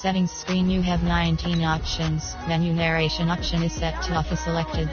Settings screen, you have 19 options. Menu narration option is set to off, is selected.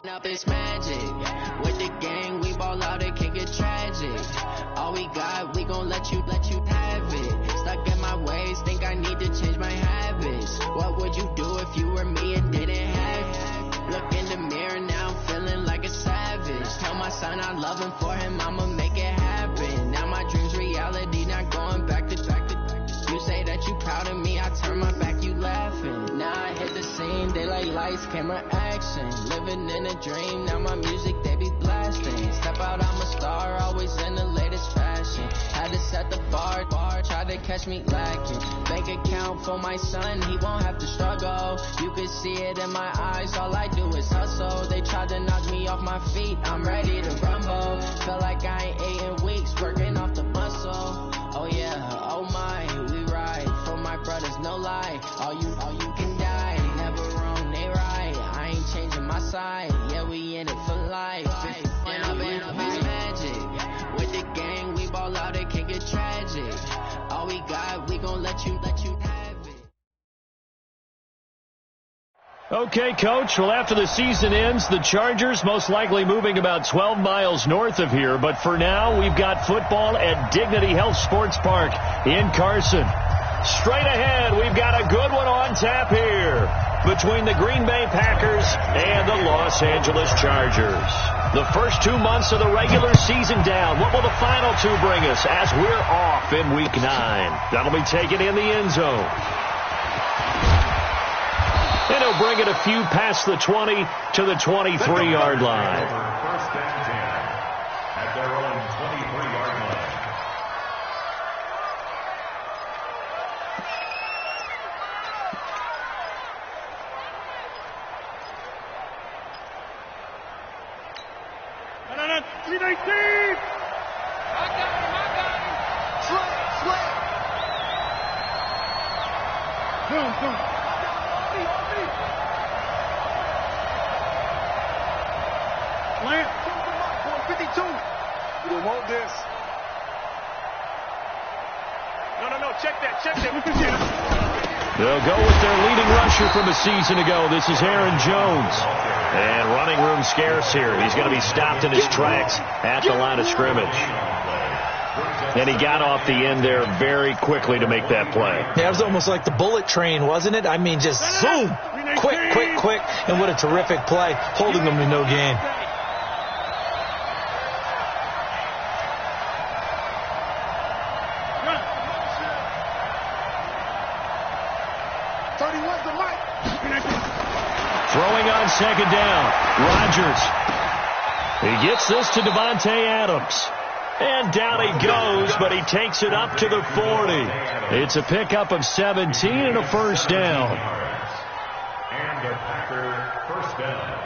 Up is magic. With the gang, we ball out, it can get tragic. All we got, we gon' let you have it. Stuck in my ways, think I need to change my habits. What would you do if you were me and didn't have it? Look in the mirror, now I'm feeling like a savage. Tell my son I love him, for him I'ma make it happen. Now my dream's reality, not going back to. You say that you proud of me, I turn my back, you laughing. Now I hit the scene, they like lights, camera, action. Living in a dream, now my music, they be blasting. Step out, I'm a star, always in the latest fashion. Had to set the bar, try to catch me lacking. Bank account for my son, he won't have to struggle. You can see it in my eyes, all I do is hustle. They tried to knock me off my feet, I'm ready to rumble. Feel like I ain't ate in weeks, working off the muscle. Oh yeah, oh my, we ride for my brothers, no lie. All you can die, never wrong, they right. I ain't changing my side, yeah, we in it for life. And I've been up is magic. With the gang, we ball out, it can get tragic. All we got, we gon' let you have it. Okay, Coach, well, after the season ends, the Chargers most likely moving about 12 miles north of here. But for now, we've got football at Dignity Health Sports Park in Carson. Straight ahead, we've got a good one on tap here between the Green Bay Packers and the Los Angeles Chargers. The first 2 months of the regular season down. What will the final two bring us as we're off in Week 9? That'll be taken in the end zone. And he'll bring it a few past the 20 to the 23-yard line. First and 10 at their own 23-yard line. You don't want this. No. Check that. They'll go with their leading rusher from a season ago. This is Aaron Jones. And running room scarce here. He's going to be stopped in his tracks at the line of scrimmage. And he got off the end there very quickly to make that play. Yeah, it was almost like the bullet train, wasn't it? I mean, just zoom. Quick. And what a terrific play, holding them to no gain. Throwing on second down. Rodgers. He gets this to Devontae Adams. And down he goes, but he takes it up to the 40. It's a pickup of 17 and a first down. And a Packer first down.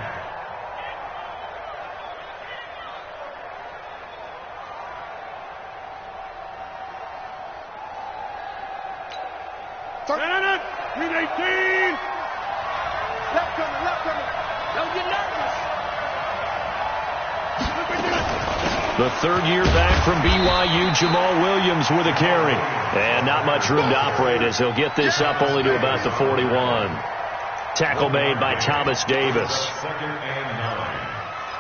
The third year back from BYU, Jamal Williams with a carry. And not much room to operate as he'll get this up only to about the 41. Tackle made by Thomas Davis. Second and 9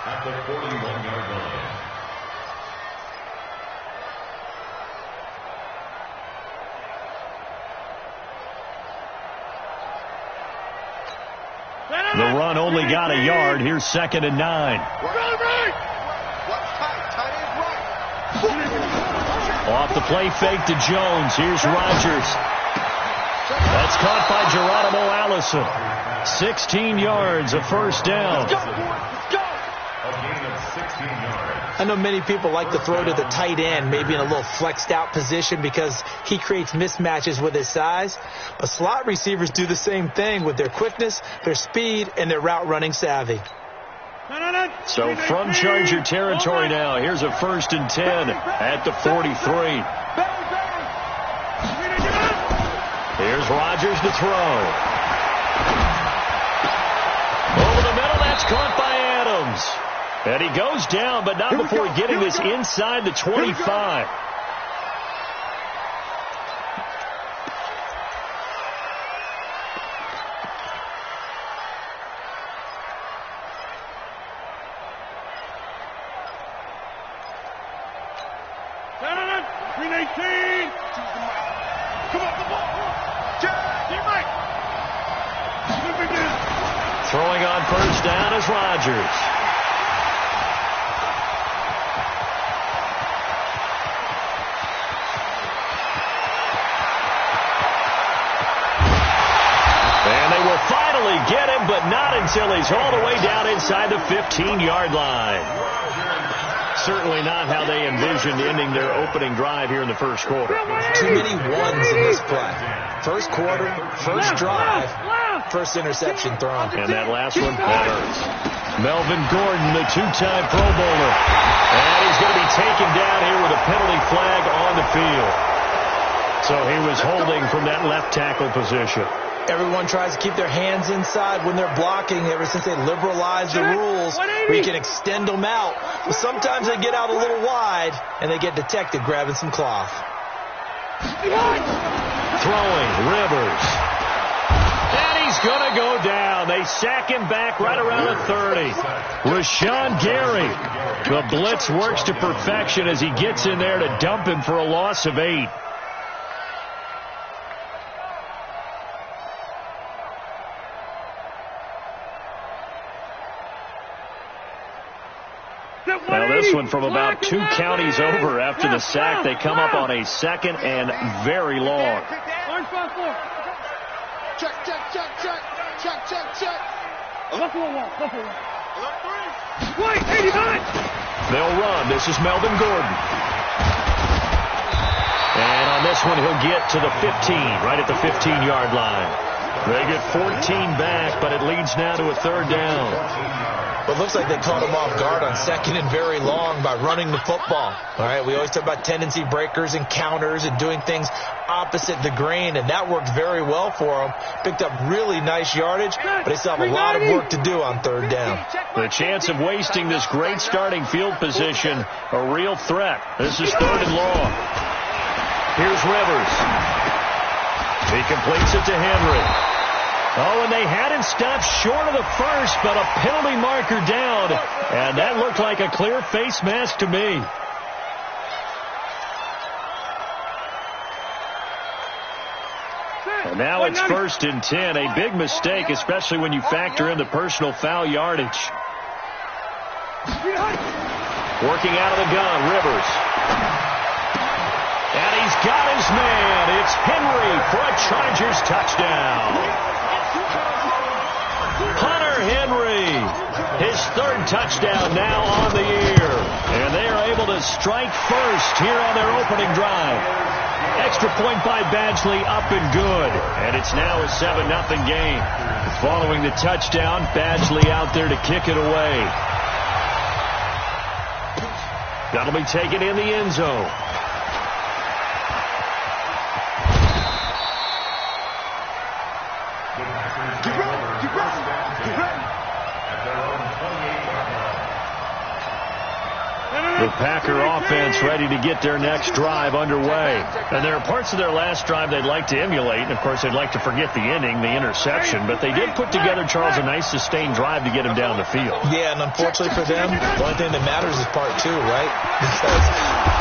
at the 41-yard line. The run only got a yard. Here's second and 9. Off the play fake to Jones. Here's Rodgers. That's caught by Geronimo Allison. 16 yards, a first down. A gain of 16 yards. I know many people like to throw to the tight end, maybe in a little flexed out position because he creates mismatches with his size. But slot receivers do the same thing with their quickness, their speed, and their route running savvy. So from Charger territory now, here's a first and 10 at the 43. Here's Rodgers to throw. Over the middle, that's caught by Adams. And he goes down, but not before getting this inside the 25. Throwing on first down is Rodgers. And they will finally get him, but not until he's all the way down inside the 15-yard line. Certainly not how they envisioned ending their opening drive here in the first quarter. Too many ones in this play. First quarter, first drive, first interception thrown. And that last one, that hurts. Melvin Gordon, the two-time Pro Bowler. And he's going to be taken down here with a penalty flag on the field. So he was holding from that left tackle position. Everyone tries to keep their hands inside when they're blocking ever since they liberalized the rules where you can extend them out. But sometimes they get out a little wide and they get detected grabbing some cloth. Throwing, Rivers. And he's going to go down. They sack him back right around the 30. Rashawn Gary. The blitz works to perfection as he gets in there to dump him for a loss of 8. Now this one from about 2 counties over after the sack. They come up on a second and very long. Check. They'll run. This is Melvin Gordon. And on this one, he'll get to the 15, right at the 15-yard line. They get 14 back, but it leads now to a third down. But it looks like they caught him off guard on second and very long by running the football. All right, we always talk about tendency breakers and counters and doing things opposite the grain, and that worked very well for him. Picked up really nice yardage, but they still have a lot of work to do on third down. The chance of wasting this great starting field position, a real threat. This is third and long. Here's Rivers. He completes it to Henry. Oh, and they had him stopped short of the first, but a penalty marker down. And that looked like a clear face mask to me. And now it's 1st and 10. A big mistake, especially when you factor in the personal foul yardage. Working out of the gun, Rivers. And he's got his man. It's Henry for a Chargers touchdown. Hunter Henry, his third touchdown now on the year. And they are able to strike first here on their opening drive. Extra point by Badgley, up and good. And it's now a 7-0 game. Following the touchdown, Badgley out there to kick it away. That'll be taken in the end zone. The Packer offense ready to get their next drive underway. And there are parts of their last drive they'd like to emulate. And, of course, they'd like to forget the ending, the interception. But they did put together, Charles, a nice sustained drive to get him down the field. Yeah, and unfortunately for them, the only thing that matters is part two, right? Because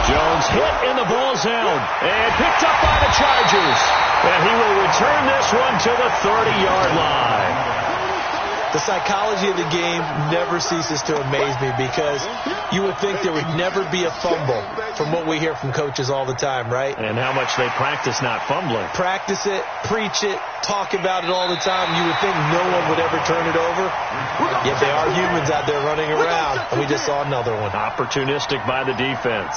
Jones hit and the ball's out. And picked up by the Chargers. And he will return this one to the 30-yard line. the psychology of the game never ceases to amaze me, because you would think there would never be a fumble from what we hear from coaches all the time, right? And how much they practice not fumbling. Practice it, preach it, talk about it all the time. You would think no one would ever turn it over. Yet they are humans out there running around, and we just saw another one. Opportunistic by the defense.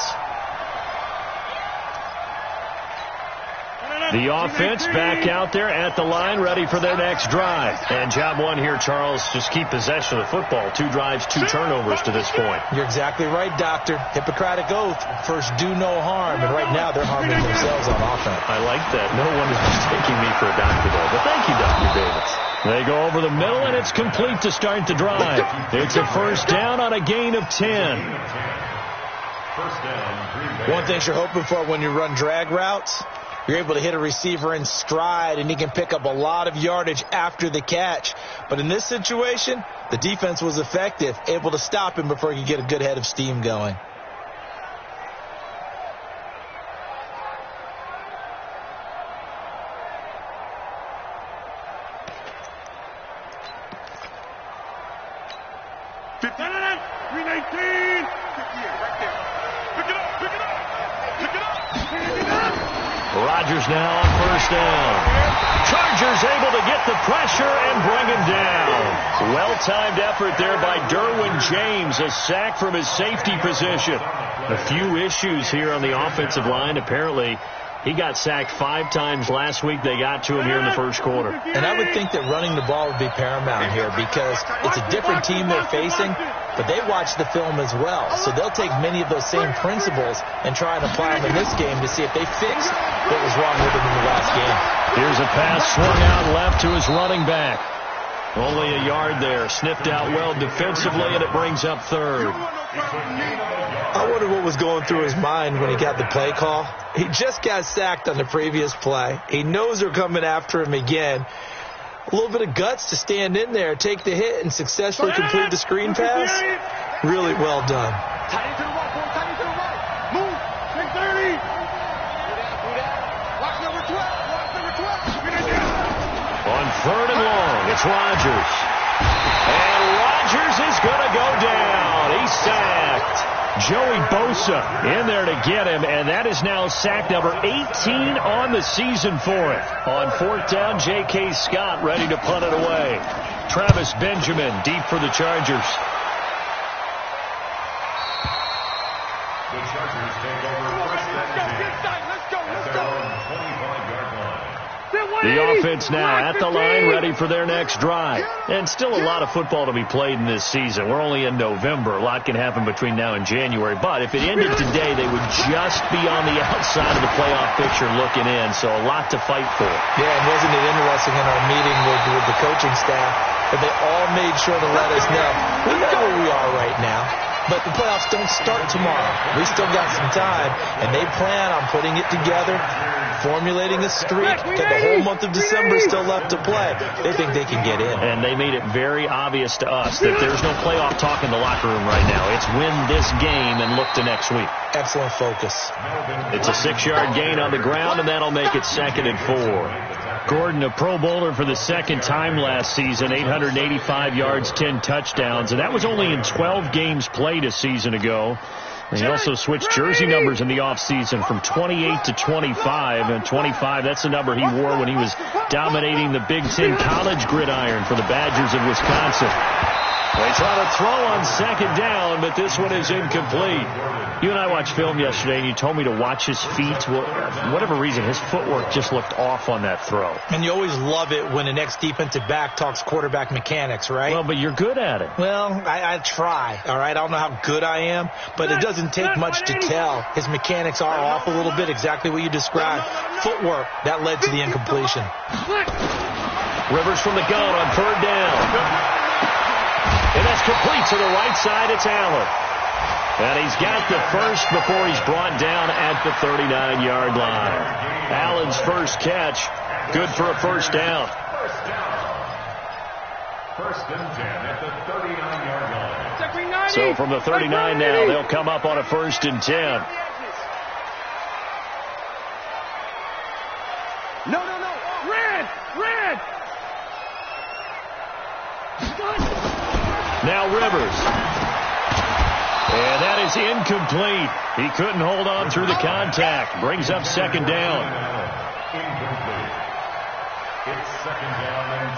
The offense back out there at the line, ready for their next drive. And job one here, Charles, just keep possession of the football. 2 drives, 2 turnovers to this point. You're exactly right, Doctor. Hippocratic oath, first do no harm. And right now they're harming themselves on offense. I like that. No one is mistaking me for a doctor, though. But thank you, Dr. Davis. They go over the middle, and it's complete to start the drive. It's a first down on a gain of 10. One thing you're hoping for when you run drag routes, you're able to hit a receiver in stride, and he can pick up a lot of yardage after the catch. But in this situation, the defense was effective, able to stop him before he could get a good head of steam going. Rodgers now on first down. Chargers able to get the pressure and bring him down. Well-timed effort there by Derwin James. A sack from his safety position. A few issues here on the offensive line. Apparently, he got sacked 5 times last week. They got to him here in the first quarter. And I would think that running the ball would be paramount here, because it's a different team they're facing, but they watch the film as well. So they'll take many of those same principles and try and apply them in this game to see if they fix what was wrong with them in the last game. Here's a pass swung out left to his running back. Only a yard there. Sniffed out well defensively, and it brings up third. I wonder what was going through his mind when he got the play call. He just got sacked on the previous play. He knows they're coming after him again. A little bit of guts to stand in there, take the hit, and successfully complete the screen pass. Really well done. On third and long, it's Rodgers. And Rodgers is going to go down. He's sacked. Joey Bosa in there to get him, and that is now sack number 18 on the season for it. On fourth down, J.K. Scott ready to punt it away. Travis Benjamin deep for the Chargers. The Chargers take over first and 10 at their own 25-yard line. The offense now at the line, ready for their next drive. And still a lot of football to be played in this season. We're only in November. A lot can happen between now and January. But if it ended today, they would just be on the outside of the playoff picture looking in. So a lot to fight for. Yeah, and wasn't it interesting in our meeting with the coaching staff that they all made sure to let us know, we know where we are right now. But the playoffs don't start tomorrow. We still got some time, and they plan on putting it together, formulating a streak that the whole month of December is still left to play. They think they can get in. And they made it very obvious to us that there's no playoff talk in the locker room right now. It's win this game and look to next week. Excellent focus. It's a 6-yard gain on the ground, and that'll make it 2nd and 4. Gordon, a Pro Bowler for the second time last season, 885 yards, 10 touchdowns, and that was only in 12 games played a season ago. And he also switched jersey numbers in the offseason from 28 to 25, and 25, that's the number he wore when he was dominating the Big Ten college gridiron for the Badgers of Wisconsin. They try to throw on 2nd down, but this one is incomplete. You and I watched film yesterday, and you told me to watch his feet. Well, for whatever reason, his footwork just looked off on that throw. And you always love it when the next defensive back talks quarterback mechanics, right? Well, but you're good at it. Well, I try, all right? I don't know how good I am, but it doesn't take much to tell. His mechanics are off a little bit, exactly what you described. Footwork, that led to the incompletion. Rivers from the gun on 3rd down. And that's complete to the right side. It's Allen. And he's got the first before he's brought down at the 39-yard line. Allen's first catch, good for a first down. First and 10 at the 39-yard line. So from the 39 now, they'll come up on a 1st and 10. No. Red. Now Rivers. And that is incomplete. He couldn't hold on through the contact. Brings up 2nd down. Incomplete. It's 2nd down and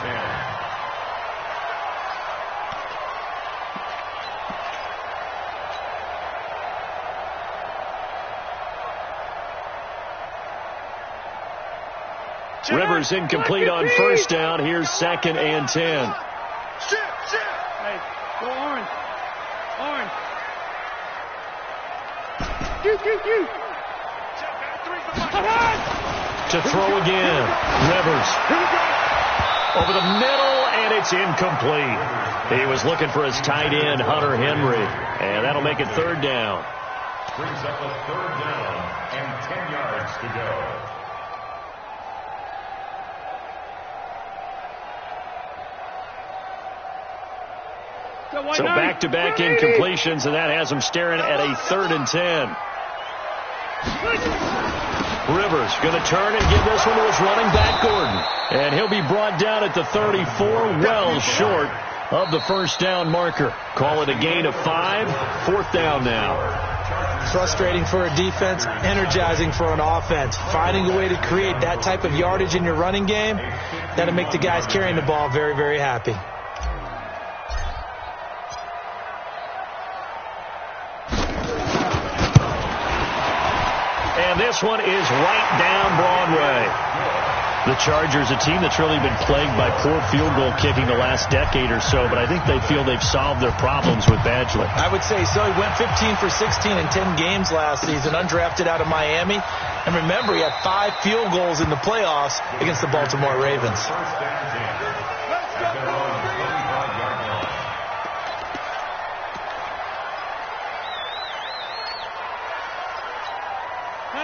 10. Rivers incomplete on 1st down. Here's 2nd and 10. Hey, go orange. To throw again. Rivers. Over the middle, and it's incomplete. He was looking for his tight end, Hunter Henry. And that'll make it 3rd down. Brings up a 3rd down and 10 yards to go. So back-to-back incompletions, and that has him staring at a 3rd and 10. Rivers going to turn and give this one to his running back, Gordon. And he'll be brought down at the 34, well short of the first down marker. Call it a gain of 5, 4th down now. Frustrating for a defense, energizing for an offense. Finding a way to create that type of yardage in your running game, that'll make the guys carrying the ball very, very happy. And this one is right down Broadway. The Chargers, a team that's really been plagued by poor field goal kicking the last decade or so, but I think they feel they've solved their problems with Badgley. I would say so. He went 15 for 16 in 10 games last season, undrafted out of Miami. And remember, he had 5 field goals in the playoffs against the Baltimore Ravens.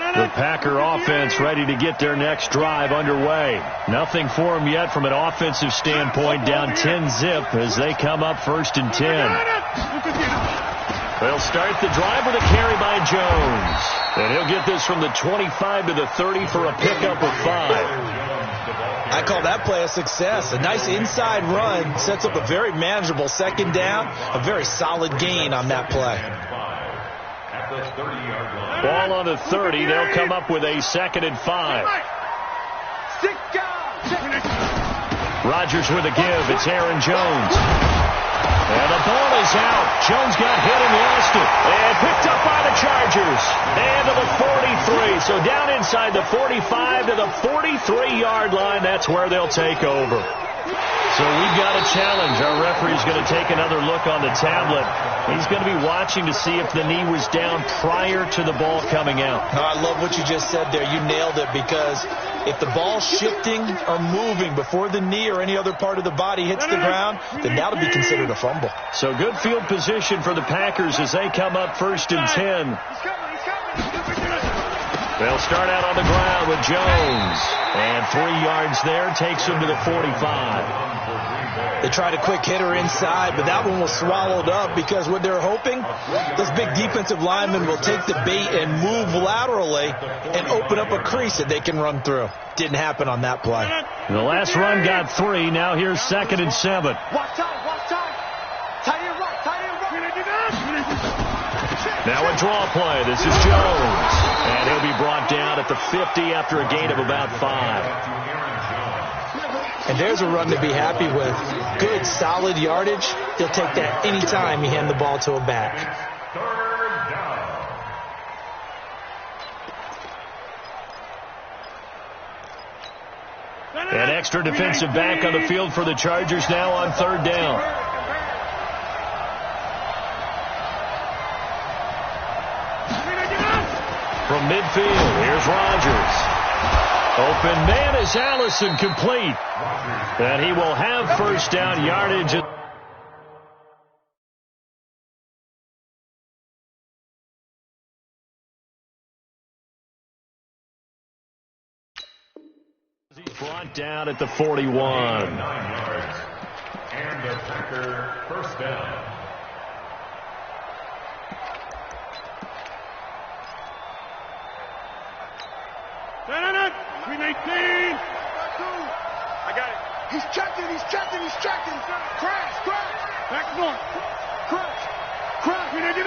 The Packer offense ready to get their next drive underway. Nothing for them yet from an offensive standpoint, down 10-zip as they come up 1st and 10. They'll start the drive with a carry by Jones. And he'll get this from the 25 to the 30 for a pickup of 5. I call that play a success. A nice inside run sets up a very manageable 2nd down, a very solid gain on that play. Ball on the 30. They'll come up with a 2nd and 5. Rodgers with a give. It's Aaron Jones. And the ball is out. Jones got hit and lost it. And picked up by the Chargers. And to the 43. So down inside the 45 to the 43-yard line. That's where they'll take over. So we've got a challenge. Our referee's going to take another look on the tablet. He's going to be watching to see if the knee was down prior to the ball coming out. I love what you just said there. You nailed it, because if the ball's shifting or moving before the knee or any other part of the body hits the ground, then that'll be considered a fumble. So good field position for the Packers as they come up 1st and 10. They'll start out on the ground with Jones. And 3 yards there takes him to the 45. They tried a quick hitter inside, but that one was swallowed up, because what they're hoping, this big defensive lineman will take the bait and move laterally and open up a crease that they can run through. Didn't happen on that play. The last run got 3. Now here's 2nd and 7. Watch time. Tight end right. Now a draw play. This is Jones. And he'll be brought down at the 50 after a gain of about 5. And there's a run to be happy with. Good, solid yardage. He'll take that any time you hand the ball to a back. 3rd down. An extra defensive back on the field for the Chargers now on 3rd down. From midfield, here's Rodgers. Open man is Allison, complete. And he will have 1st down yardage. He's brought down at the 41. 9 yards. And the Packer 1st down. Green 18. I got it. He's checking. Crash. Back north. Crash. Green 18.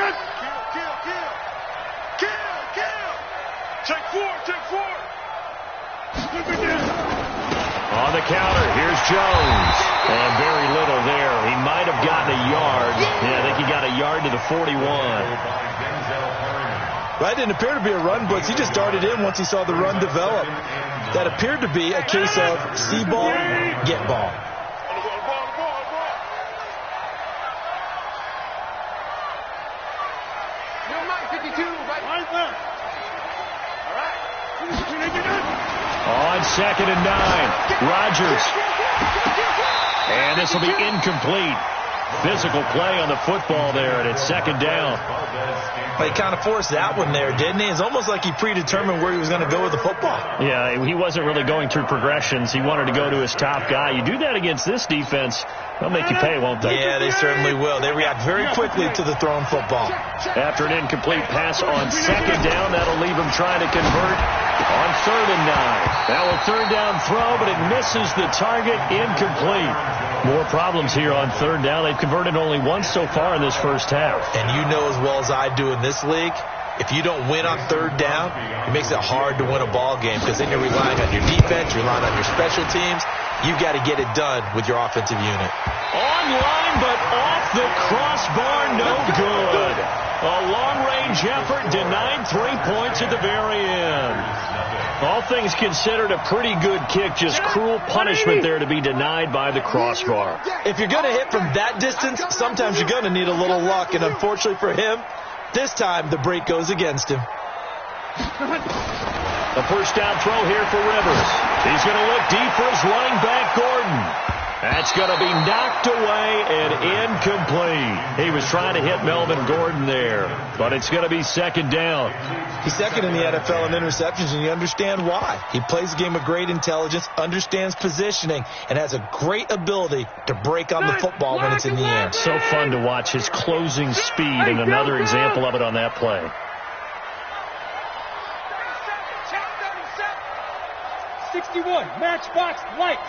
Kill. Take four. On the counter, here's Jones. And very little there. He might have gotten a yard. Yeah, I think he got a yard to the 41. That didn't appear to be a run blitz. He just darted in once he saw the run develop. That appeared to be a case of see ball, get ball. On 2nd and 9, Rodgers. And this will be incomplete. Physical play on the football there, and it's 2nd down. But he kind of forced that one there, didn't he? It's almost like he predetermined where he was going to go with the football. Yeah, he wasn't really going through progressions. He wanted to go to his top guy. You do that against this defense, they'll make you pay, won't they? Yeah, they certainly will. They react very quickly to the thrown football. After an incomplete pass on 2nd down, that'll leave him trying to convert on 3rd and 9. Now a 3rd down throw, but it misses the target, incomplete. More problems here on 3rd down. They've converted only once so far in this first half. And you know as well as I do in this league, if you don't win on 3rd down, it makes it hard to win a ball game, because then you're relying on your defense, you're relying on your special teams. You've got to get it done with your offensive unit. Online, but off the crossbar, no good. A long-range effort denied 3 points at the very end. All things considered, a pretty good kick, just cruel punishment there to be denied by the crossbar. If you're going to hit from that distance, sometimes you're going to need a little luck, and unfortunately for him, this time the break goes against him. A 1st down throw here for Rivers. He's going to look deep for his running back, Gordon. That's going to be knocked away and incomplete. He was trying to hit Melvin Gordon there, but it's going to be 2nd down. He's 2nd in the NFL in interceptions, and you understand why. He plays a game of great intelligence, understands positioning, and has a great ability to break on the football when it's in the air. So fun to watch his closing speed, and another example of it on that play. 61, matchbox lights.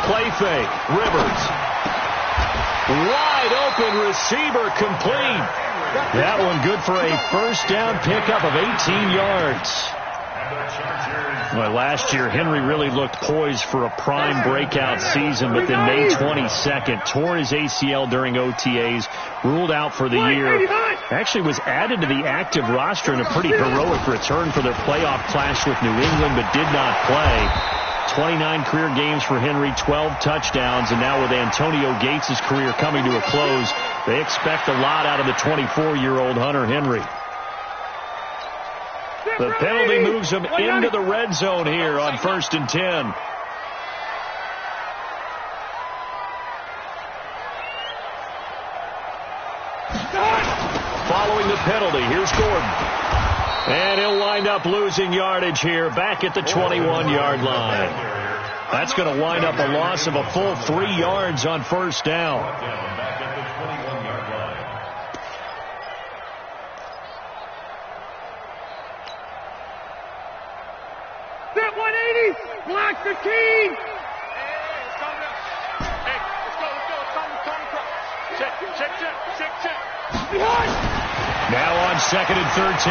Play fake, Rivers. Wide open receiver, complete. That one good for a 1st down pickup of 18 yards. Well, last year, Henry really looked poised for a prime breakout season, but then May 22nd, tore his ACL during OTAs, ruled out for the year. Actually was added to the active roster in a pretty heroic return for their playoff clash with New England, but did not play. 29 career games for Henry, 12 touchdowns, and now with Antonio Gates' career coming to a close, they expect a lot out of the 24-year-old Hunter Henry. The penalty moves him into the red zone here on 1st and 10. Following the penalty, here's Gordon. And he'll wind up losing yardage here back at the 21-yard line. That's going to wind up a loss of a full 3 yards on 1st down. Block the team! Now on 2nd and 13.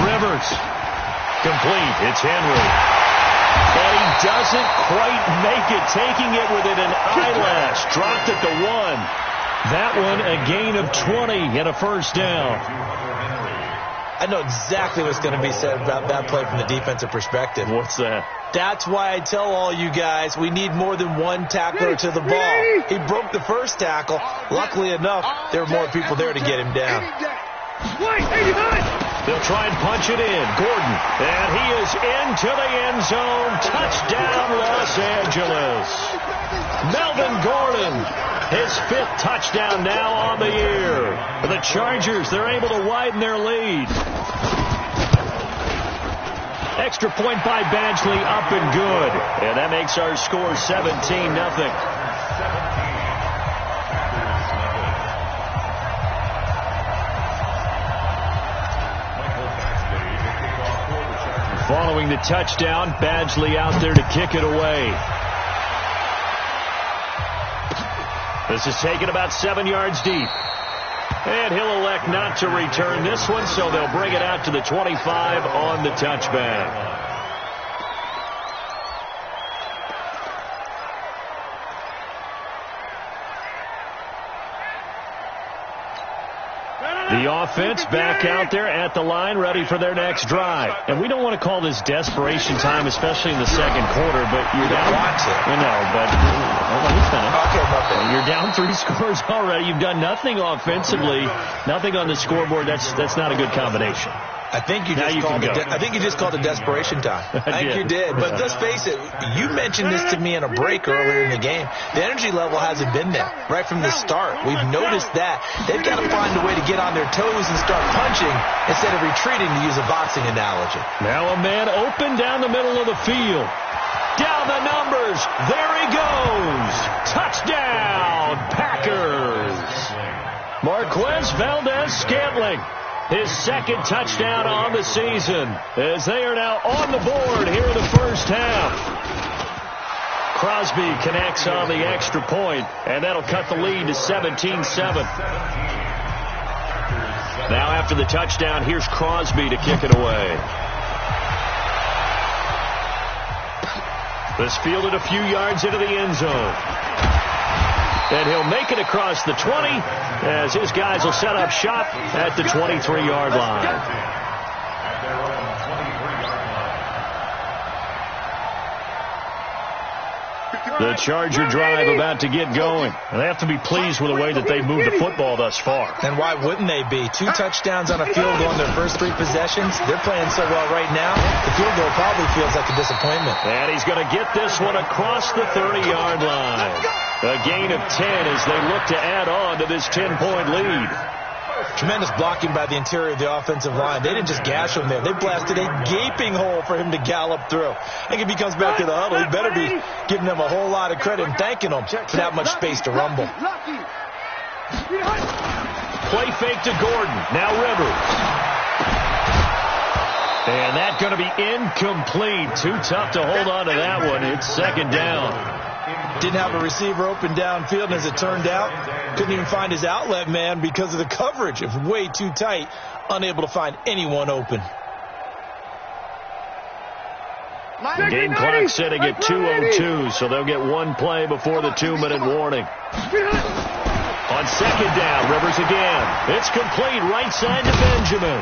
Rivers. Complete. It's Henry. And he doesn't quite make it, taking it within an eyelash. Dropped at the 1. That one a gain of 20 and a 1st down. I know exactly what's going to be said about that play from the defensive perspective. What's that? That's why I tell all you guys we need more than one tackler to the ball. He broke the first tackle. Luckily enough, there were more people there to get him down. They'll try and punch it in. Gordon. And he is into the end zone. Touchdown, Los Angeles. Melvin Gordon. His 5th touchdown now on the year. The Chargers, they're able to widen their lead. Extra point by Badgley, up and good. And that makes our score 17-0. Following the touchdown, Badgley out there to kick it away. This is taken about 7 yards deep. And he'll elect not to return this one, so they'll bring it out to the 25 on the touchback. The offense back out there at the line, ready for their next drive. And we don't want to call this desperation time, especially in the second quarter, but you're down. You're down 3 scores already. You've done nothing offensively, nothing on the scoreboard. That's not a good combination. I think you just called it desperation time. I think you did. But let's face it, you mentioned this to me in a break earlier in the game. The energy level hasn't been there right from the start. We've noticed that. They've got to find a way to get on their toes and start punching instead of retreating, to use a boxing analogy. Now a man open down the middle of the field. Down the numbers. There he goes. Touchdown, Packers. Marquez Valdez-Scantling. His 2nd touchdown on the season, as they are now on the board here in the first half. Crosby connects on the extra point, and that'll cut the lead to 17-7. Now after the touchdown, here's Crosby to kick it away. This fielded a few yards into the end zone. And he'll make it across the 20 as his guys will set up shop at the 23-yard line. The Charger drive about to get going. And they have to be pleased with the way that they've moved the football thus far. And why wouldn't they be? 2 touchdowns on a field goal in their first 3 possessions. They're playing so well right now, the field goal probably feels like a disappointment. And he's going to get this one across the 30-yard line. A gain of 10 as they look to add on to this 10-point lead. Tremendous blocking by the interior of the offensive line. They didn't just gash him there. They blasted a gaping hole for him to gallop through. I think if he comes back to the huddle, he better be giving them a whole lot of credit and thanking them for that much space to rumble. Play fake to Gordon. Now Rivers. And that's going to be incomplete. Too tough to hold on to that one. It's 2nd down. Didn't have a receiver open downfield, and as it turned out, couldn't even find his outlet man because of the coverage. It was way too tight, unable to find anyone open. The game clock sitting at 2:02, so they'll get one play before the 2-minute warning. On second down, Rivers again. It's complete right side to Benjamin.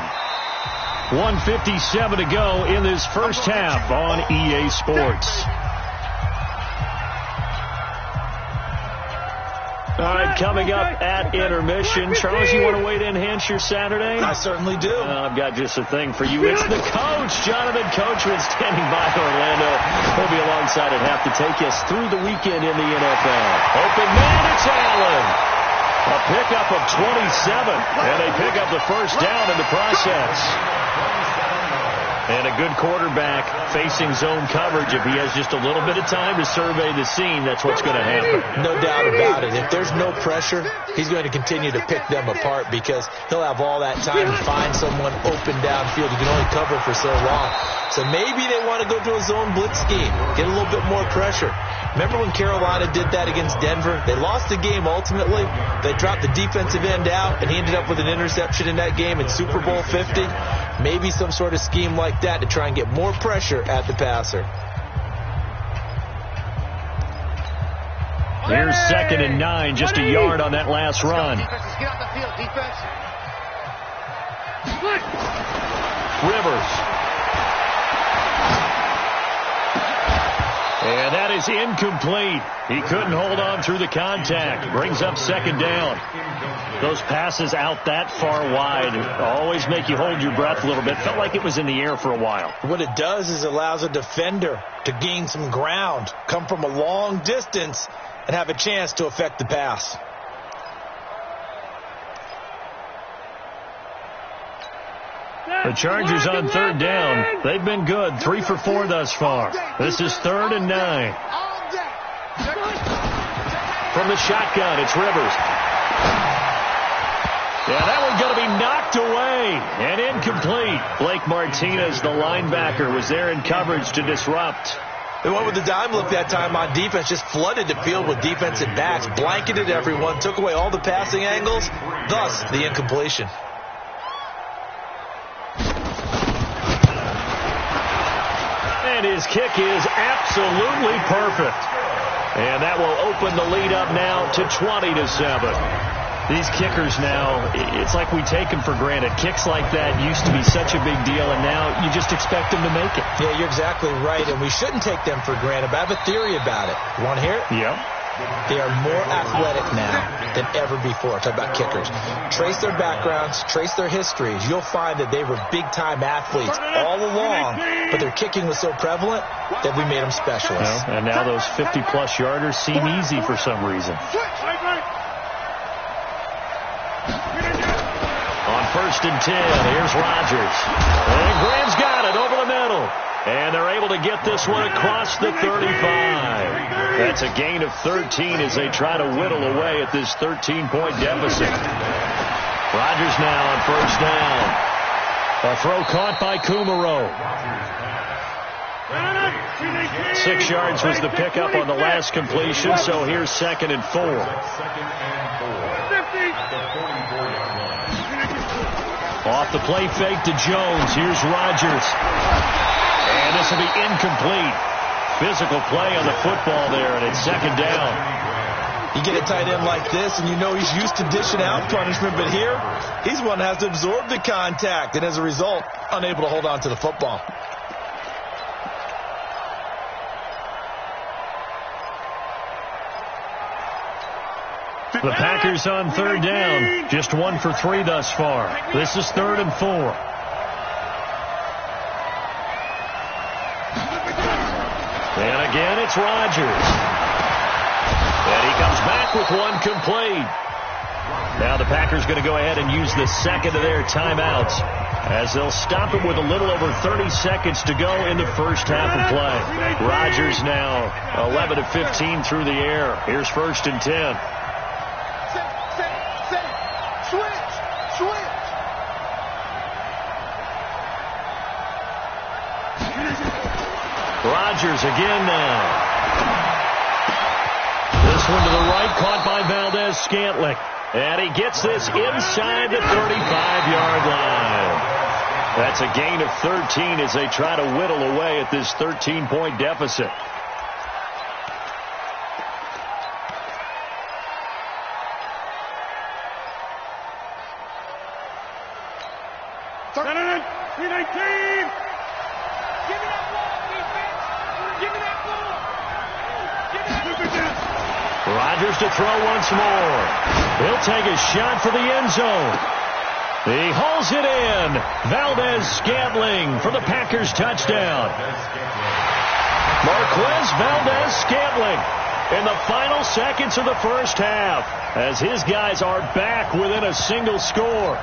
1:57 to go in this first half on EA Sports. All right, coming up at intermission. Charles, you want to wait to enhance your Saturday? I certainly do. I've got just a thing for you. It's the coach, Jonathan Coachman, standing by Orlando. He'll be alongside at half to take us through the weekend in the NFL. Open man, it's Allen. A pickup of 27, and they pick up the first down in the process. And a good quarterback facing zone coverage. If he has just a little bit of time to survey the scene, that's what's going to happen. No doubt about it. If there's no pressure, he's going to continue to pick them apart because he'll have all that time to find someone open downfield. You can only cover for so long. So maybe they want to go to a zone blitz scheme, get a little bit more pressure. Remember when Carolina did that against Denver? They lost the game ultimately. They dropped the defensive end out, and he ended up with an interception in that game in Super Bowl 50. Maybe some sort of scheme like that to try and get more pressure at the passer. Here's 2nd and 9, just a yard on that last run. Get off the field, defense. Rivers. And that is incomplete. He couldn't hold on through the contact. Brings up 2nd down. Those passes out that far wide always make you hold your breath a little bit. Felt like it was in the air for a while. What it does is it allows a defender to gain some ground, come from a long distance, and have a chance to affect the pass. The Chargers on 3rd down. They've been good. 3 for 4 thus far. This is 3rd and 9. From the shotgun, it's Rivers. Yeah, that one's going to be knocked away and incomplete. Blake Martinez, the linebacker, was there in coverage to disrupt. They went with the dime look that time on defense, just flooded the field with defensive backs, blanketed everyone, took away all the passing angles, thus the incompletion. And his kick is absolutely perfect. And that will open the lead up now to 20-7. These kickers now, it's like we take them for granted. Kicks like that used to be such a big deal, and now you just expect them to make it. Yeah, you're exactly right, and we shouldn't take them for granted, but I have a theory about it. You want to hear it? Yeah. They are more athletic now than ever before. Talk about kickers. Trace their backgrounds, trace their histories. You'll find that they were big-time athletes all along, but their kicking was so prevalent that we made them specialists. Well, and now those 50-plus yarders seem easy for some reason. On 1st and 10, here's Rodgers. And Graham's got it over the middle. And they're able to get this one across the 35. That's a gain of 13 as they try to whittle away at this 13-point deficit. Rodgers now on 1st down. A throw caught by Kumaro. 6 yards was the pickup on the last completion, so here's 2nd and 4. Off the play fake to Jones. Here's Rodgers. And this will be incomplete. Physical play on the football there, and it's 2nd down. You get a tight end like this, and you know he's used to dishing out punishment, but here, he's one that has to absorb the contact, and as a result, unable to hold on to the football. The Packers on 3rd down. Just 1 for 3 thus far. This is 3rd and 4. And again, it's Rodgers. And he comes back with one complete. Now the Packers going to go ahead and use the 2nd of their timeouts as they'll stop it with a little over 30 seconds to go in the first half of play. Rodgers now 11 of 15 through the air. Here's 1st and 10. Rodgers again now. This one to the right, caught by Valdez-Scantling. And he gets this inside the 35-yard line. That's a gain of 13 as they try to whittle away at this 13-point deficit. Rodgers to throw once more. He'll take a shot for the end zone. He hauls it in. Valdez-Scantling for the Packers touchdown. Marquez Valdez-Scantling in the final seconds of the first half as his guys are back within a single score.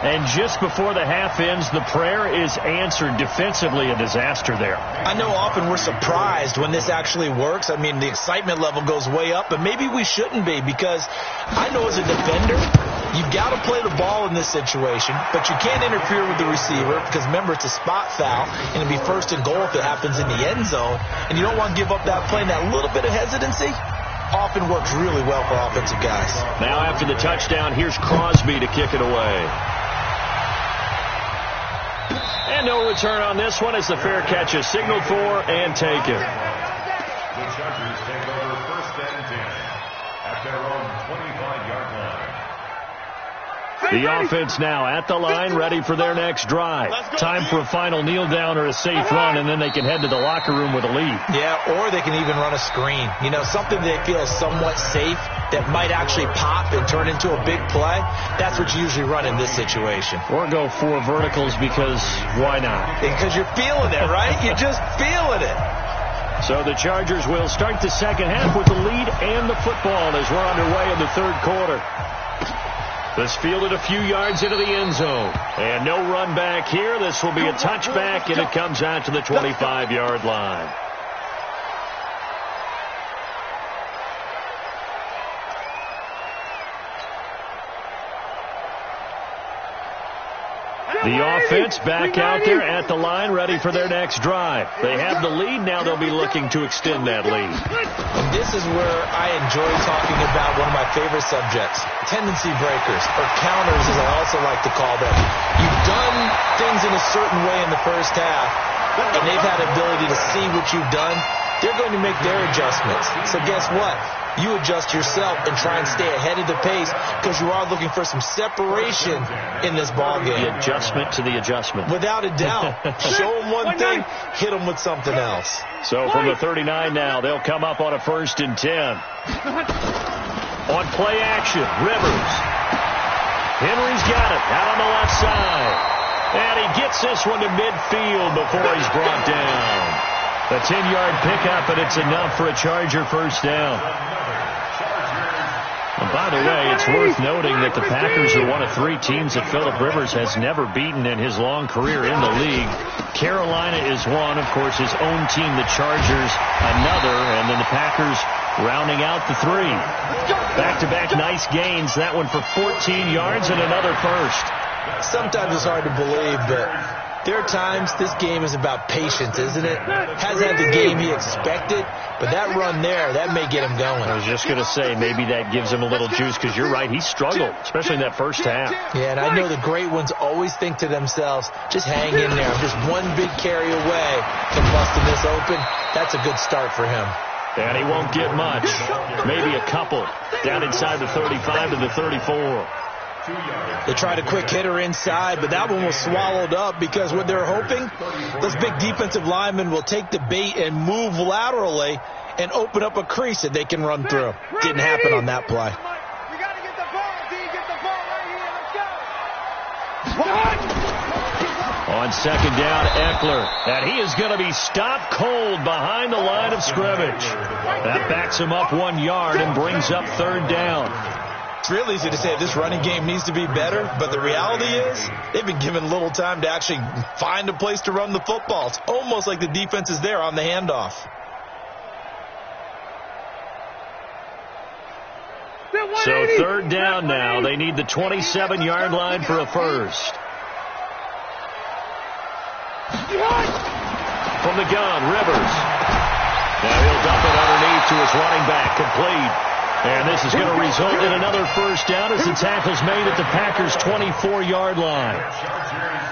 And just before the half ends, the prayer is answered. Defensively, a disaster there. I know often we're surprised when this actually works. I mean, the excitement level goes way up, but maybe we shouldn't be, because I know as a defender, you've got to play the ball in this situation, but you can't interfere with the receiver because, remember, it's a spot foul, and it'll be first and goal if it happens in the end zone, and you don't want to give up that play. And that little bit of hesitancy often works really well for offensive guys. Now after the touchdown, here's Crosby to kick it away. And no return on this one as the fair catch is signaled for and taken. The Chargers take over 1st and 10 at their own 25-yard line. The offense now at the line, ready for their next drive. Time for a final kneel down or a safe run, and then they can head to the locker room with a lead. Yeah, or they can even run a screen. You know, something they feel somewhat safe that might actually pop and turn into a big play. That's what you usually run in this situation. Or go 4 verticals, because why not? Because you're feeling it, right? You're just feeling it. So the Chargers will start the second half with the lead and the football as we're underway in the third quarter. This fielded a few yards into the end zone. And no run back here. This will be a touchback, and it comes out to the 25-yard line. The offense back out there at the line, ready for their next drive. They have the lead. Now they'll be looking to extend that lead. And this is where I enjoy talking about one of my favorite subjects, tendency breakers, or counters as I also like to call them. You've done things in a certain way in the first half, and they've had the ability to see what you've done. They're going to make their adjustments. So guess what? You adjust yourself and try and stay ahead of the pace, because you are looking for some separation in this ball game. The adjustment to the adjustment. Without a doubt. Show them one thing, hit them with something else. So from the 39 now, they'll come up on a 1st and 10. On play action, Rivers. Henry's got it out on the left side. And he gets this one to midfield before he's brought down. A 10-yard pickup, and it's enough for a Charger first down. And by the way, it's worth noting that the Packers are one of 3 teams that Phillip Rivers has never beaten in his long career in the league. Carolina is one, of course, his own team, the Chargers, another, and then the Packers rounding out the 3. Back-to-back nice gains, that one for 14 yards and another first. Sometimes it's hard to believe, but there are times this game is about patience, isn't it? Hasn't had the game he expected, but that run there, that may get him going. I was just going to say, maybe that gives him a little juice, because you're right, he struggled, especially in that first half. Yeah, and I know the great ones always think to themselves, just hang in there. I'm just one big carry away from busting this open. That's a good start for him. And he won't get much. Maybe a couple. Down inside the 35 to the 34. They tried a quick hitter inside, but that one was swallowed up, because what they're hoping, those big defensive linemen will take the bait and move laterally and open up a crease that they can run through. Didn't happen on that play. We got to get the ball, D. Get the ball right here. Let's go. On second down, Eckler. And he is going to be stopped cold behind the line of scrimmage. That backs him up 1 yard and brings up 3rd down. It's real easy to say this running game needs to be better, but the reality is they've been given little time to actually find a place to run the football. It's almost like the defense is there on the handoff. So 3rd down now. They need the 27-yard line for a first. From the gun, Rivers. Now he'll dump it underneath to his running back, complete. And this is going to result in another first down as the tackle's made at the Packers' 24-yard line.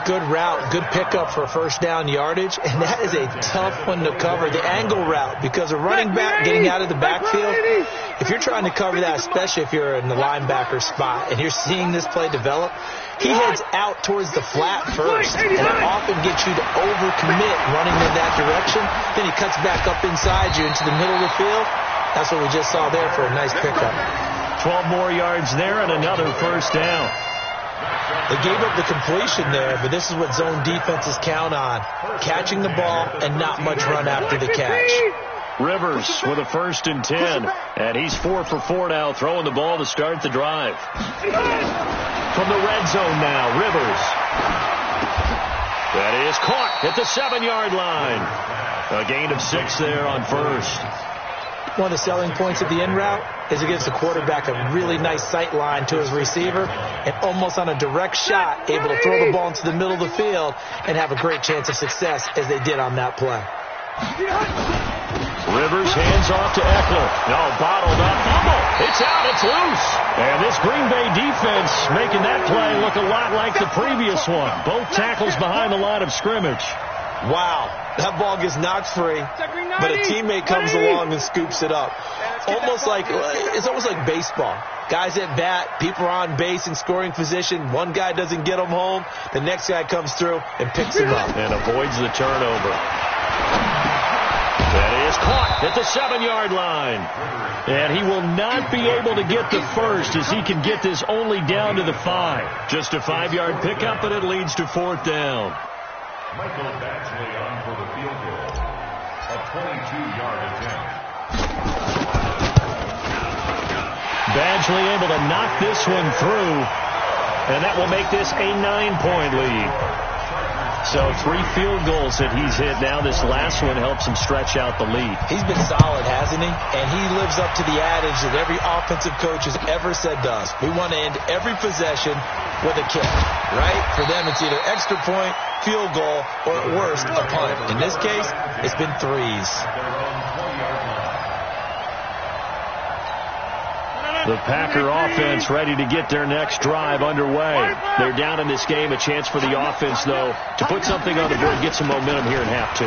Good route, good pickup for first down yardage, and that is a tough one to cover, the angle route, because a running back getting out of the backfield, if you're trying to cover that, especially if you're in the linebacker spot and you're seeing this play develop, he heads out towards the flat first, and that often gets you to overcommit running in that direction. Then he cuts back up inside you into the middle of the field. That's what we just saw there for a nice pickup. 12 more yards there and another first down. They gave up the completion there, but this is what zone defenses count on, catching the ball and not much run after the catch. Rivers with a 1st and 10, and he's 4 for 4 now, throwing the ball to start the drive. From the red zone now, Rivers. That is caught at the 7-yard line. A gain of 6 there on first. One of the selling points of the in route is it gives the quarterback a really nice sight line to his receiver and almost on a direct shot able to throw the ball into the middle of the field and have a great chance of success as they did on that play. Rivers hands off to Eckler. No, bottled up. Fumble. It's out. It's loose. And this Green Bay defense making that play look a lot like the previous one. Both tackles behind the line of scrimmage. Wow, that ball gets knocked free, but a teammate comes along and scoops it up. It's almost like baseball. Guys at bat, people are on base in scoring position. One guy doesn't get him home. The next guy comes through and picks him up. And avoids the turnover. That is caught at the 7-yard line. And he will not be able to get the first as he can get this only down to the 5. Just a 5-yard pickup, and it leads to 4th down. Michael Badgley on for the field goal. A 22-yard attempt. Badgley able to knock this one through, and that will make this a 9-point lead. So 3 field goals that he's hit now. This last one helps him stretch out the lead. He's been solid, hasn't he? And he lives up to the adage that every offensive coach has ever said to us. We want to end every possession with a kick, right? For them, it's either extra point, field goal, or at worst, a punt. In this case, it's been 3s. The Packer offense ready to get their next drive underway. They're down in this game. A chance for the offense, though, to put something on the board, get some momentum here in half 2.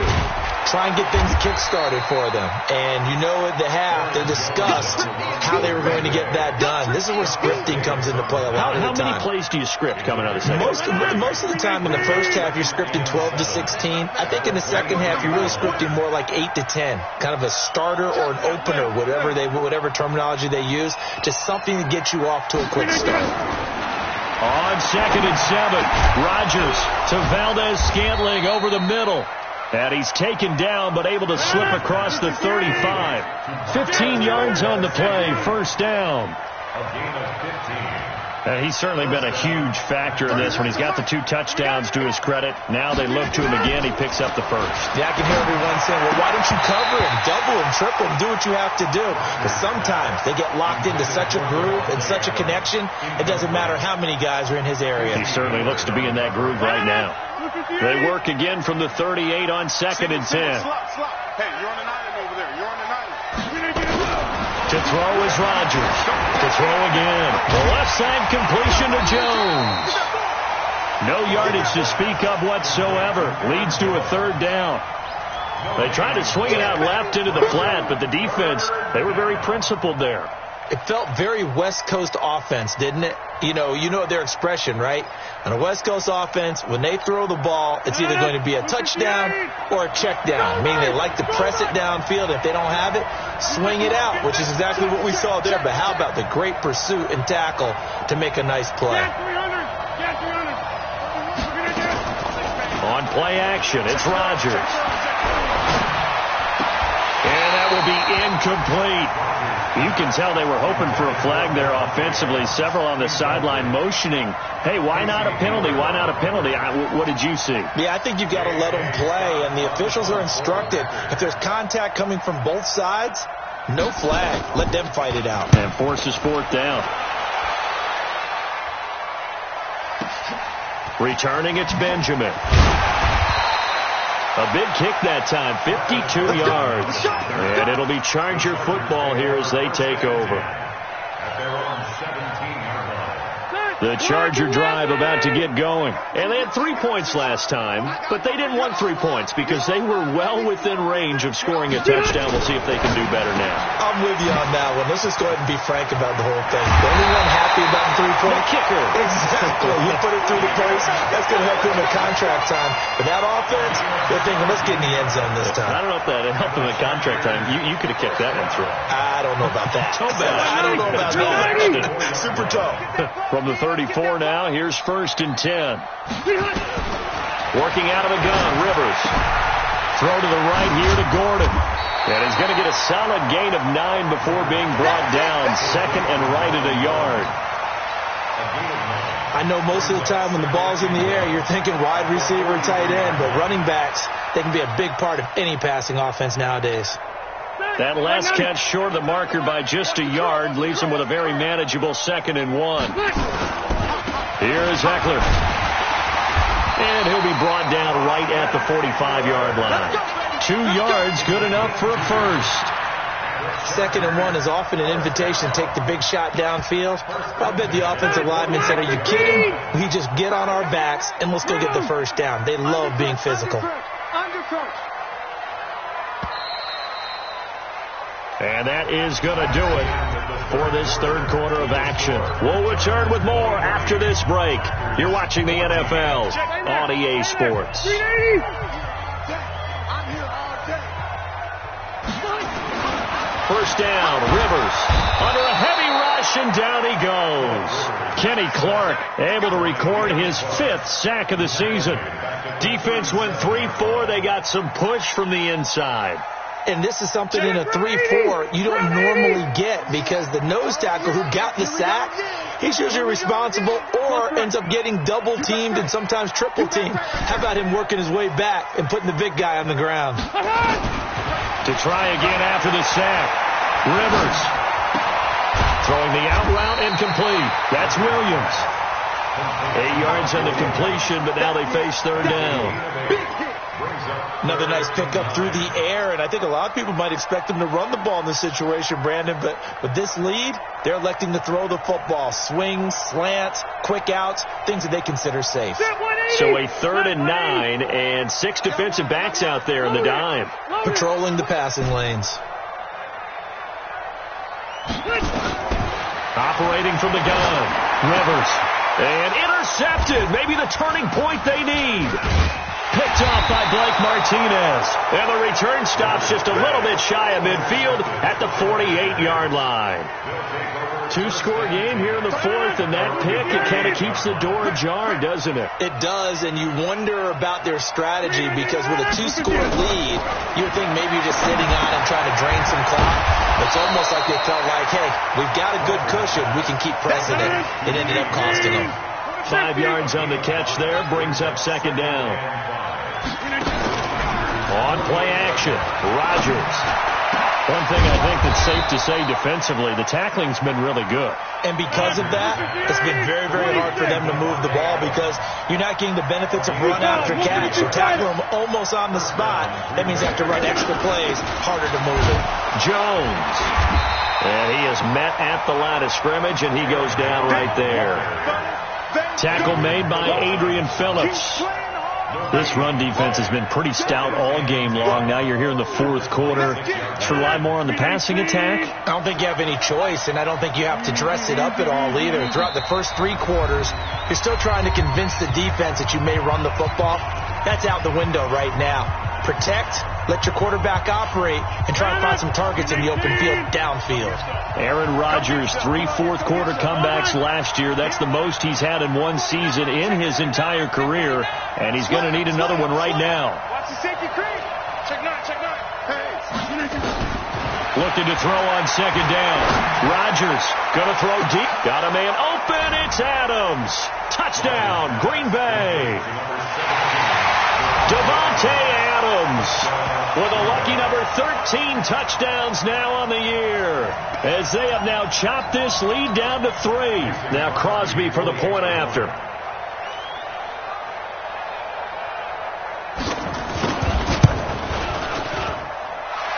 Try and get things kick-started for them. And you know at the half, they discussed how they were going to get that done. This is where scripting comes into play a lot of the time. How many plays do you script coming out of the second? Most of the time in the first half, you're scripting 12 to 16. I think in the second half, you're really scripting more like 8 to 10. Kind of a starter or an opener, whatever terminology they use, just something to get you off to a quick start. On 2nd and 7, Rodgers to Valdez-Scantling over the middle. And he's taken down, but able to slip across the 35. 15 yards on the play, first down. A gain of 15. And he's certainly been a huge factor in this one. He's got the 2 touchdowns to his credit. Now they look to him again. He picks up the first. Yeah, I can hear everyone saying, well, why don't you cover him, double him, triple him, do what you have to do. But sometimes they get locked into such a groove and such a connection, it doesn't matter how many guys are in his area. He certainly looks to be in that groove right now. They work again from the 38 on 2nd and 10. Hey, you're on an island over there. You're on an island. To throw is Rodgers. To throw again. The left side completion to Jones. No yardage to speak of whatsoever. Leads to a 3rd down. They tried to swing it out left into the flat, but the defense, they were very principled there. It felt very West Coast offense, didn't it? You know their expression, right? On a West Coast offense, when they throw the ball, it's either going to be a touchdown or a check down, meaning they like to press it downfield. If they don't have it, swing it out, which is exactly what we saw there. But how about the great pursuit and tackle to make a nice play? On play action, it's Rodgers. And that will be incomplete. You can tell they were hoping for a flag there offensively. Several on the sideline motioning, hey, why not a penalty? Why not a penalty? What did you see? Yeah, I think you've got to let them play, and the officials are instructed. If there's contact coming from both sides, no flag. Let them fight it out. And forces 4th down. Returning, it's Benjamin. A big kick that time, 52 yards. And it'll be Charger football here as they take over. at their own 17-yard line. The Charger drive about to get going. And they had 3 points last time, but they didn't want 3 points because they were well within range of scoring a touchdown. We'll see if they can do better now. I'm with you on that one. Let's just go ahead and be frank about the whole thing. The only one happy about the 3-point kicker. Exactly. You put it through the post. That's going to help him at contract time. But that offense, they're thinking, let's get in the end zone this time. I don't know if that helped him at contract time. You could have kicked that one through. I don't know about that. Toe bad. I don't know about that. Super toe. From the 34 now, here's 1st and 10. Working out of the gun, Rivers. Throw to the right here to Gordon. And he's going to get a solid gain of 9 before being brought down. 2nd and right at a yard. I know most of the time when the ball's in the air, you're thinking wide receiver, tight end, but running backs, they can be a big part of any passing offense nowadays. That last catch short of the marker by just a yard leaves him with a very manageable 2nd and 1. Here is Eckler. And he'll be brought down right at the 45-yard line. 2 yards, good enough for a first. 2nd and 1 is often an invitation to take the big shot downfield. I bet the offensive lineman said, are you kidding? We just get on our backs and let's go get the first down. They love being physical. And that is going to do it for this 3rd quarter of action. We'll return with more after this break. You're watching the NFL on EA Sports. First down, Rivers under a heavy rush, and down he goes. Kenny Clark able to record his 5th sack of the season. Defense went 3-4. They got some push from the inside. And this is something in a 3-4 you don't normally get because the nose tackle who got the sack, he's usually responsible or ends up getting double-teamed and sometimes triple-teamed. How about him working his way back and putting the big guy on the ground? To try again after the sack. Rivers throwing the out route incomplete. That's Williams. 8 yards on the completion, but now they face 3rd down. Another nice pickup through the air, and I think a lot of people might expect them to run the ball in this situation, Brandon, but with this lead, they're electing to throw the football. Swings, slants, quick outs, things that they consider safe. So a 3rd and 9 and 6 defensive backs out there in the dime. Patrolling the passing lanes. Operating from the gun. Rivers. And intercepted. Maybe the turning point they need. Picked off by Blake Martinez. And the return stops just a little bit shy of midfield at the 48-yard line. 2-score game here in the 4th, and that pick, it kind of keeps the door ajar, doesn't it? It does, and you wonder about their strategy because with a 2-score lead, you would think maybe you're just sitting on and trying to drain some clock. It's almost like they felt like, hey, we've got a good cushion. We can keep pressing it. It ended up costing them. 5 yards on the catch there, brings up 2nd down. On play action, Rodgers. One thing I think that's safe to say defensively, the tackling's been really good. And because of that, it's been very, very hard for them to move the ball because you're not getting the benefits of run after catch. You tackle them almost on the spot. That means you have to run extra plays, harder to move it. Jones. And he is met at the line of scrimmage, and he goes down right there. Tackle made by Adrian Phillips. This run defense has been pretty stout all game long. Now you're here in the 4th quarter. To rely more on the passing attack? I don't think you have any choice, and I don't think you have to dress it up at all either. Throughout the first 3 quarters, you're still trying to convince the defense that you may run the football. That's out the window right now. Protect, let your quarterback operate, and try and find some targets in the open field downfield. Aaron Rodgers, 3 fourth-quarter comebacks last year. That's the most he's had in one season in his entire career, and he's going to need another one right now. Watch the safety creep. Check nine. Looking to throw on 2nd down. Rodgers going to throw deep. Got a man open. It's Adams. Touchdown, Green Bay. Devontae Adams with a lucky number 13 touchdowns now on the year, as they have now chopped this lead down to 3. Now Crosby for the point after.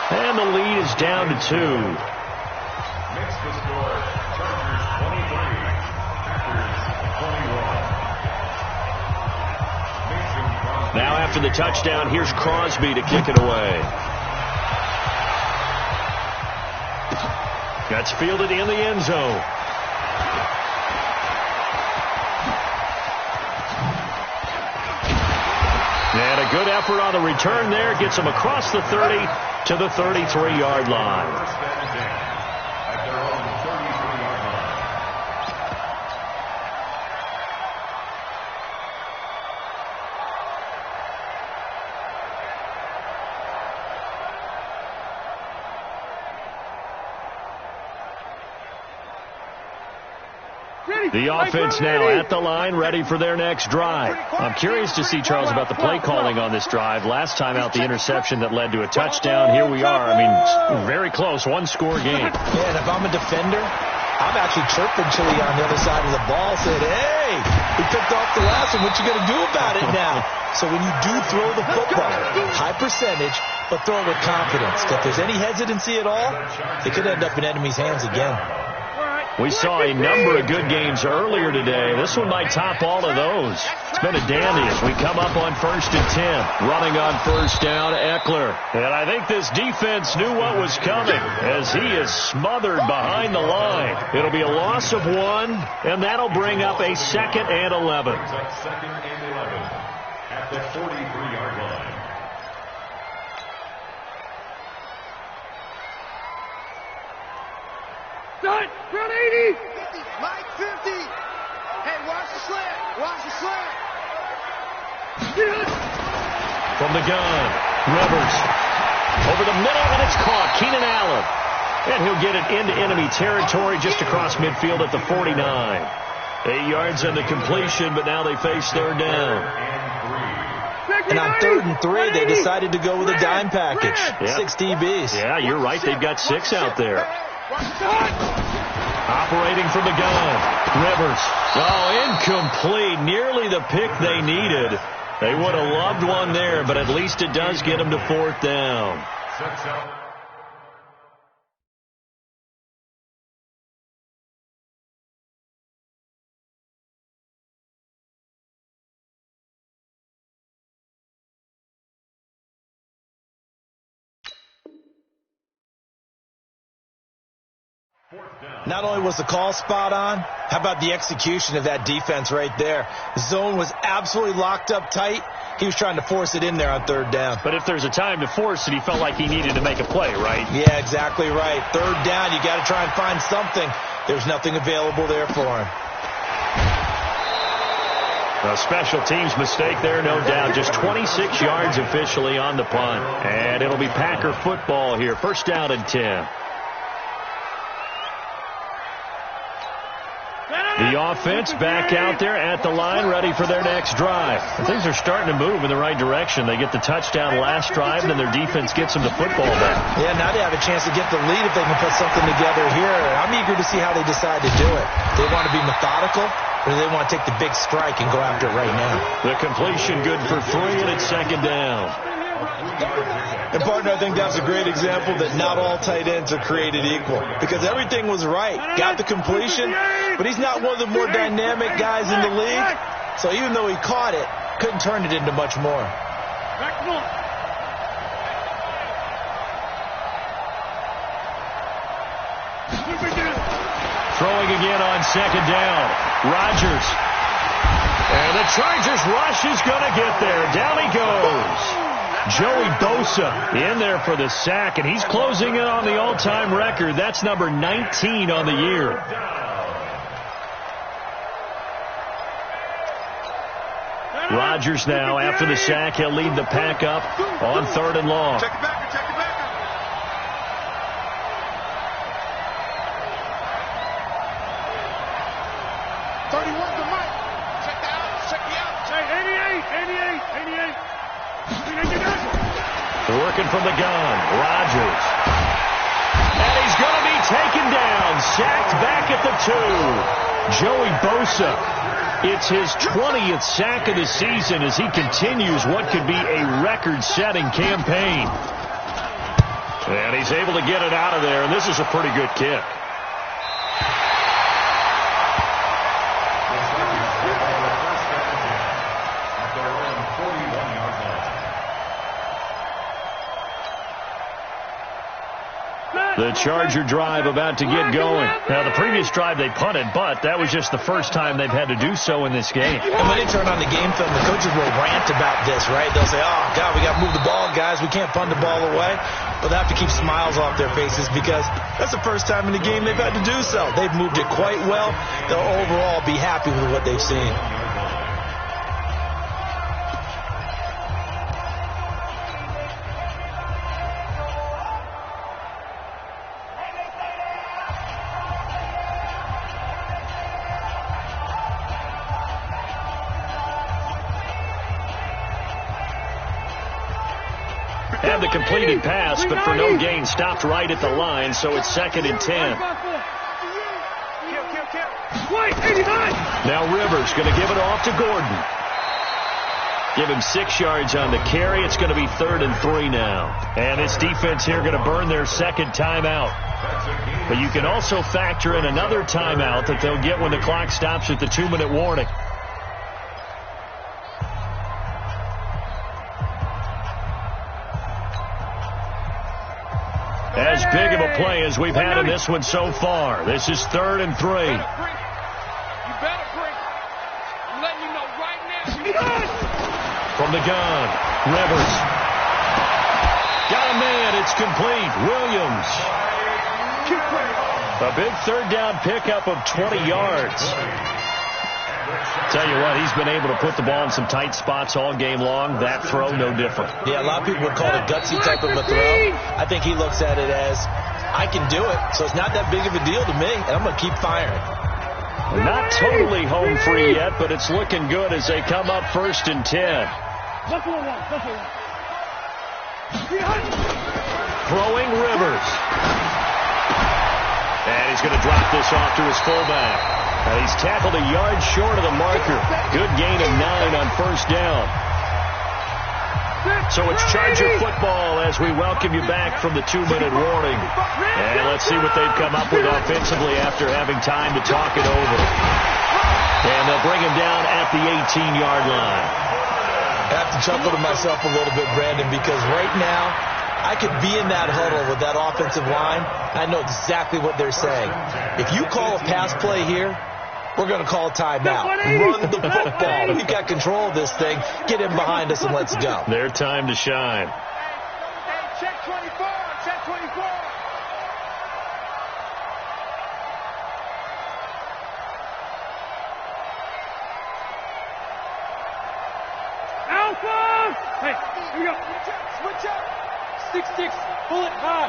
And the lead is down to 2. Makes the score. Now after the touchdown, here's Crosby to kick it away. That's fielded in the end zone. And a good effort on the return there. Gets them across the 30 to the 33-yard line. First and 10 at their own 33-yard line. The offense now at the line, ready for their next drive. I'm curious to see, Charles, about the play calling on this drive. Last time out, the interception that led to a touchdown. Here we are. I mean, very close, one-score game. Yeah, and if I'm a defender, I'm actually chirping Chili on the other side of the ball, saying, hey, we picked off the last one. What you going to do about it now? So when you do throw the football, high percentage, but throw it with confidence. If there's any hesitancy at all, it could end up in enemy's hands again. We saw a number of good games earlier today. This one might top all of those. It's been a dandy as we come up on 1st and 10. Running on first down, Eckler. And I think this defense knew what was coming as he is smothered behind the line. It'll be a loss of 1, and that'll bring up a 2nd and 11. Second and 11 at the 43-yard line. Done. Ground 80. 50. Mike 50. Hey, watch the slant. Watch the slant. From the gun, Rivers. Over the middle, and it's caught. Keenan Allen. And he'll get it into enemy territory just across midfield at the 49. 8 yards on the completion, but now they face third down. And on 3rd and 3, they decided to go with a dime package. Yep. 6 DBs. Yeah, you're right. They've got 6 out there. Operating from the gun. Rivers. Oh, incomplete. Nearly the pick they needed. They would have loved one there, but at least it does get them to 4th down. Sets up. Not only was the call spot on, how about the execution of that defense right there? The zone was absolutely locked up tight. He was trying to force it in there on 3rd down. But if there's a time to force it, he felt like he needed to make a play, right? Yeah, exactly right. 3rd down, you got to try and find something. There's nothing available there for him. A special teams mistake there, no doubt. Just 26 yards officially on the punt. And it'll be Packer football here. 1st down and 10. The offense back out there at the line, ready for their next drive. And things are starting to move in the right direction. They get the touchdown last drive, and then their defense gets them the football back. Yeah, now they have a chance to get the lead if they can put something together here. I'm eager to see how they decide to do it. They want to be methodical, or do they want to take the big strike and go after it right now? The completion good for 3, and it's 2nd down. And, partner, I think that's a great example that not all tight ends are created equal. Because everything was right. Got the completion, but he's not one of the more dynamic guys in the league. So even though he caught it, couldn't turn it into much more. Throwing again on 2nd down. Rodgers. And the Chargers rush is going to get there. Down he goes. Joey Bosa in there for the sack, and he's closing in on the all-time record. That's number 19 on the year. Rodgers now, after the sack, he'll lead the pack up on 3rd and long. Check it back. Check it back. 31 to Mike. Check the out. Check the out. Say 88. Working from the gun, Rodgers. And he's going to be taken down, sacked back at the 2. Joey Bosa, it's his 20th sack of the season as he continues what could be a record-setting campaign. And he's able to get it out of there, and this is a pretty good kick. The Charger drive about to get going. Now, the previous drive they punted, but that was just the first time they've had to do so in this game. And when they turn on the game film, the coaches will rant about this, right? They'll say, oh, God, we got to move the ball, guys. We can't punt the ball away. But they have to keep smiles off their faces because that's the first time in the game they've had to do so. They've moved it quite well. They'll overall be happy with what they've seen. Had the completed pass, but for no gain, stopped right at the line, so it's 2nd and 10. Now Rivers going to give it off to Gordon. Give him 6 yards on the carry. It's going to be 3rd and 3 now. And this defense here going to burn their second timeout. But you can also factor in another timeout that they'll get when the clock stops at the 2-minute warning. As big of a play as we've had in this one so far. This is 3rd and 3. You better break. I'm letting you know right now. From the gun, Rivers. Got a man. It's complete. Williams. A big 3rd down pickup of 20 yards. Tell you what, he's been able to put the ball in some tight spots all game long. That throw, no different. Yeah, a lot of people would call it a gutsy type of a throw. I think he looks at it as, I can do it, so it's not that big of a deal to me, and I'm going to keep firing. Not totally home free yet, but it's looking good as they come up 1st and 10. Throwing Rivers. And he's going to drop this off to his fullback. And he's tackled a yard short of the marker. Good gain of 9 on 1st down. So it's Charger football as we welcome you back from the 2-minute warning. And let's see what they've come up with offensively after having time to talk it over. And they'll bring him down at the 18-yard line. I have to chuckle to myself a little bit, Brandon, because right now I could be in that huddle with that offensive line. I know exactly what they're saying. If you call a pass play here, we're going to call a timeout. Run the football. We've got control of this thing. Get in behind us and let's go. Their time to shine. Hey, check 24. Check 24. Alpha! Hey, here we go. Switch up. 6-6. Pull it high.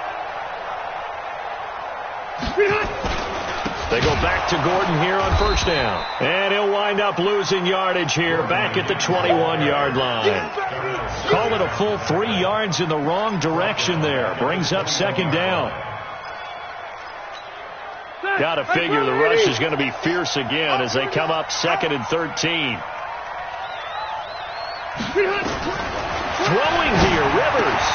They go back to Gordon here on 1st down. And he'll wind up losing yardage here back at the 21-yard line. Call it a full 3 yards in the wrong direction there. Brings up 2nd down. Got to figure the rush is going to be fierce again as they come up 2nd and 13. Throwing here, Rivers.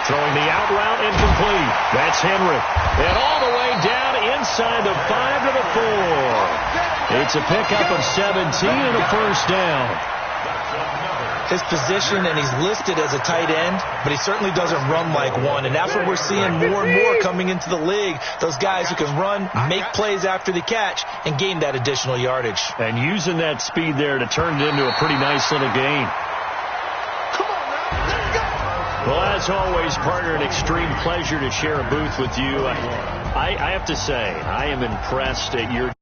Throwing the out route incomplete. That's Henry. And all the way down inside the 5 to the 4. It's a pickup of 17 and a 1st down. His position, and he's listed as a tight end, but he certainly doesn't run like one. And that's what we're seeing more and more coming into the league. Those guys who can run, make plays after the catch, and gain that additional yardage. And using that speed there to turn it into a pretty nice little game. Well, as always, partner, an extreme pleasure to share a booth with you. I have to say, I am impressed at your